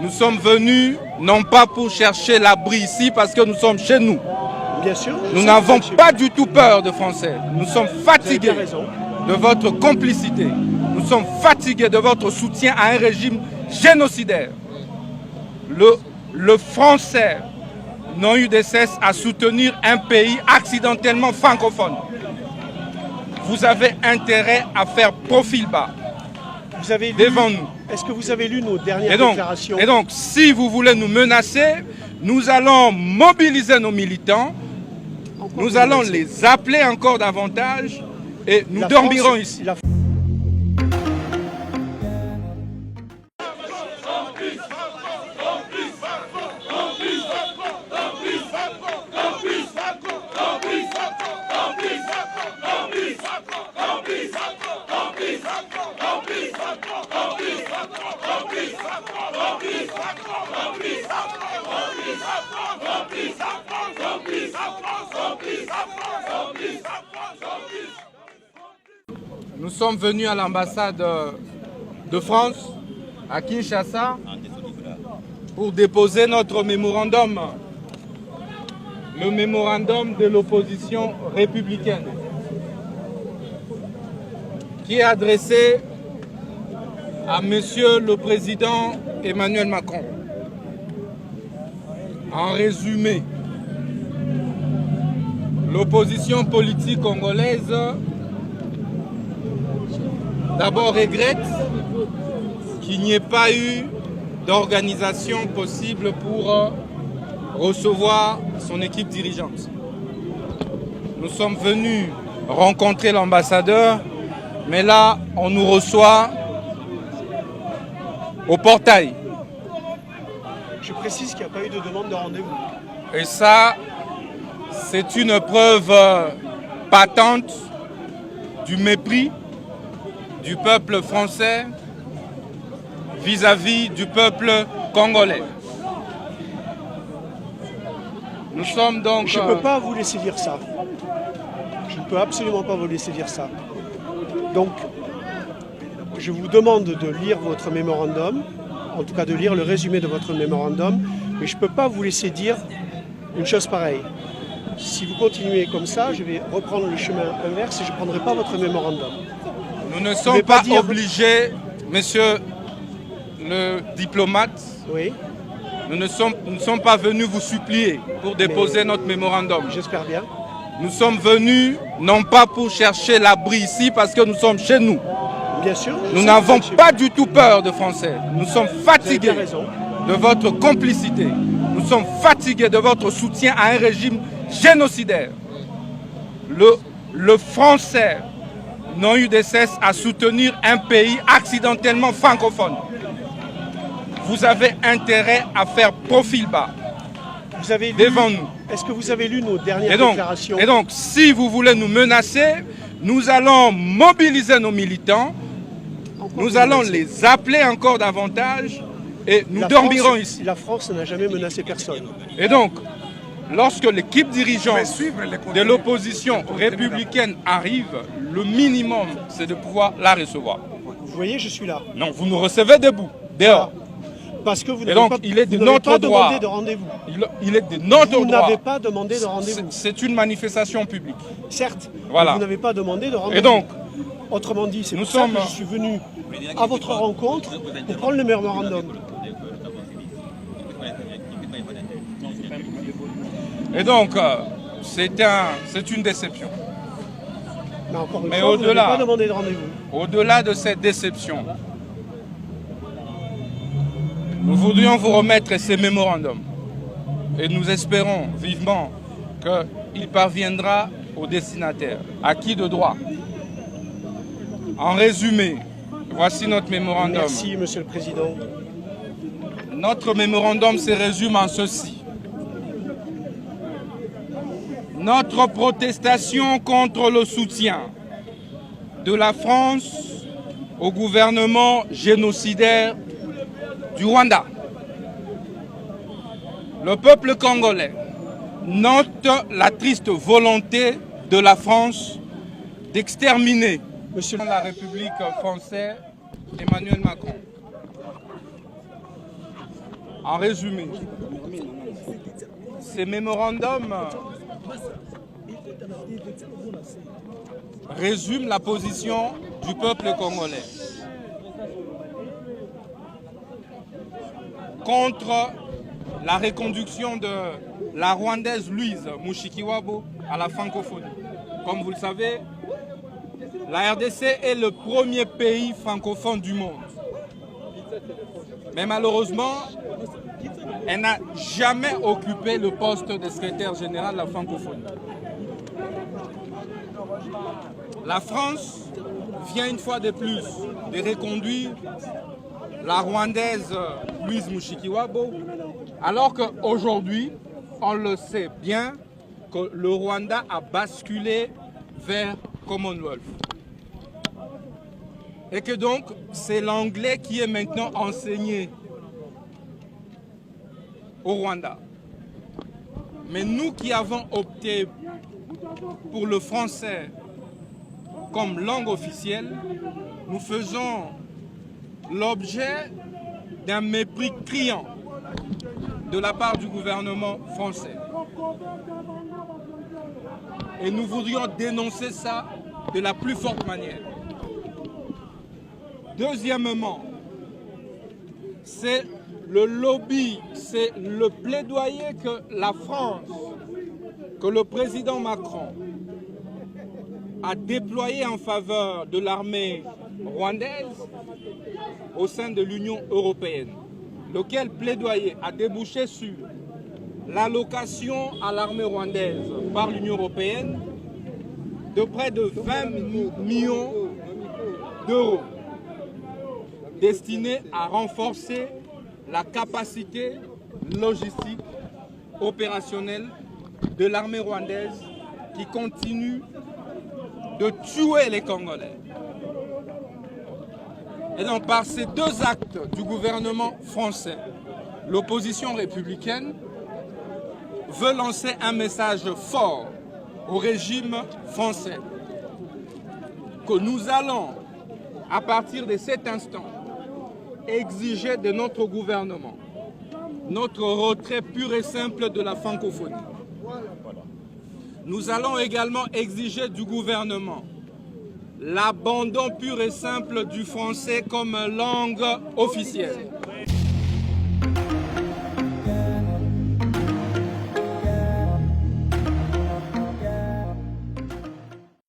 Nous sommes venus non pas pour chercher l'abri ici parce que nous sommes chez nous. Bien sûr. Nous n'avons pas du tout peur de Français. Nous sommes fatigués de votre complicité. Nous sommes fatigués de votre soutien à un régime génocidaire. Le Français n'ont eu de cesse à soutenir un pays accidentellement francophone. Vous avez intérêt à faire profil bas devant nous. Est-ce que vous avez lu nos dernières déclarations? Et donc, si vous voulez nous menacer, nous allons mobiliser nos militants, nous allons les appeler encore davantage et nous dormirons ici. Nous sommes venus à l'ambassade de France, à Kinshasa, pour déposer notre mémorandum, le mémorandum de l'opposition républicaine, qui est adressé à Monsieur le Président Emmanuel Macron. En résumé, l'opposition politique congolaise d'abord regrette qu'il n'y ait pas eu d'organisation possible pour recevoir son équipe dirigeante. Nous sommes venus rencontrer l'ambassadeur, mais là, on nous reçoit au portail. Je précise qu'il n'y a pas eu de demande de rendez-vous. Et ça, c'est une preuve patente du mépris du peuple français vis-à-vis du peuple congolais. Nous sommes donc... Je ne peux pas vous laisser dire ça. Je ne peux absolument pas vous laisser dire ça. Donc, je vous demande de lire votre mémorandum, en tout cas de lire le résumé de votre mémorandum, mais je ne peux pas vous laisser dire une chose pareille. Si vous continuez comme ça, je vais reprendre le chemin inverse et je ne prendrai pas votre mémorandum. Nous ne sommes pas obligés, monsieur le diplomate, oui. Nous ne sommes pas venus vous supplier pour déposer notre mémorandum. J'espère bien. Nous sommes venus non pas pour chercher l'abri ici parce que nous sommes chez nous. Bien sûr. Nous n'avons pas du tout peur de Français. Nous sommes fatigués de votre complicité. Nous sommes fatigués de votre soutien à un régime génocidaire. Le Français n'ont eu de cesse à soutenir un pays accidentellement francophone. Vous avez intérêt à faire profil bas devant nous. Est-ce que vous avez lu nos dernières déclarations? Et donc, si vous voulez nous menacer, nous allons mobiliser nos militants, nous allons les appeler encore davantage et nous dormirons ici. La France n'a jamais menacé personne. Et donc, lorsque l'équipe dirigeante de l'opposition républicaine arrive, le minimum, c'est de pouvoir la recevoir. Vous voyez, je suis là. Non, vous nous recevez debout, dehors. Parce que vous n'avez pas, demandé de rendez-vous. Il est de notre droit. Vous n'avez pas demandé de rendez-vous. C'est une manifestation publique. Certes, voilà. Vous n'avez pas demandé de rendez-vous. Et donc, autrement dit, c'est pour ça que je suis venu à votre rencontre pour prendre le mémorandum. Et donc, c'est une déception. Mais encore une fois, vous n'avez pas demandé de rendez-vous. Au-delà de cette déception, nous voudrions vous remettre ces mémorandums et nous espérons vivement qu'il parviendra au destinataire, acquis de droit. En résumé, voici notre mémorandum. Merci, Monsieur le Président. Notre mémorandum se résume en ceci. Notre protestation contre le soutien de la France au gouvernement génocidaire du Rwanda. Le peuple congolais note la triste volonté de la France d'exterminer Monsieur la République française Emmanuel Macron. En résumé, ces mémorandums résument la position du peuple congolais contre la reconduction de la Rwandaise Louise Mushikiwabo à la francophonie. Comme vous le savez, la RDC est le premier pays francophone du monde. Mais malheureusement, elle n'a jamais occupé le poste de secrétaire général de la francophonie. La France vient une fois de plus de reconduire la Rwandaise Louise Mushikiwabo, alors qu'aujourd'hui, on le sait bien, que le Rwanda a basculé vers Commonwealth. Et que donc, c'est l'anglais qui est maintenant enseigné au Rwanda. Mais nous qui avons opté pour le français comme langue officielle, nous faisons l'objet d'un mépris criant de la part du gouvernement français. Et nous voudrions dénoncer ça de la plus forte manière. Deuxièmement, c'est le lobby, c'est le plaidoyer que la France, que le président Macron a déployé en faveur de l'armée rwandaise au sein de l'Union européenne, lequel plaidoyer a débouché sur l'allocation à l'armée rwandaise par l'Union européenne de près de 20 millions d'euros destinés à renforcer la capacité logistique opérationnelle de l'armée rwandaise qui continue de tuer les Congolais. Et donc par ces deux actes du gouvernement français, l'opposition républicaine veut lancer un message fort au régime français que nous allons, à partir de cet instant, exiger de notre gouvernement notre retrait pur et simple de la francophonie. Nous allons également exiger du gouvernement l'abandon pur et simple du français comme langue officielle.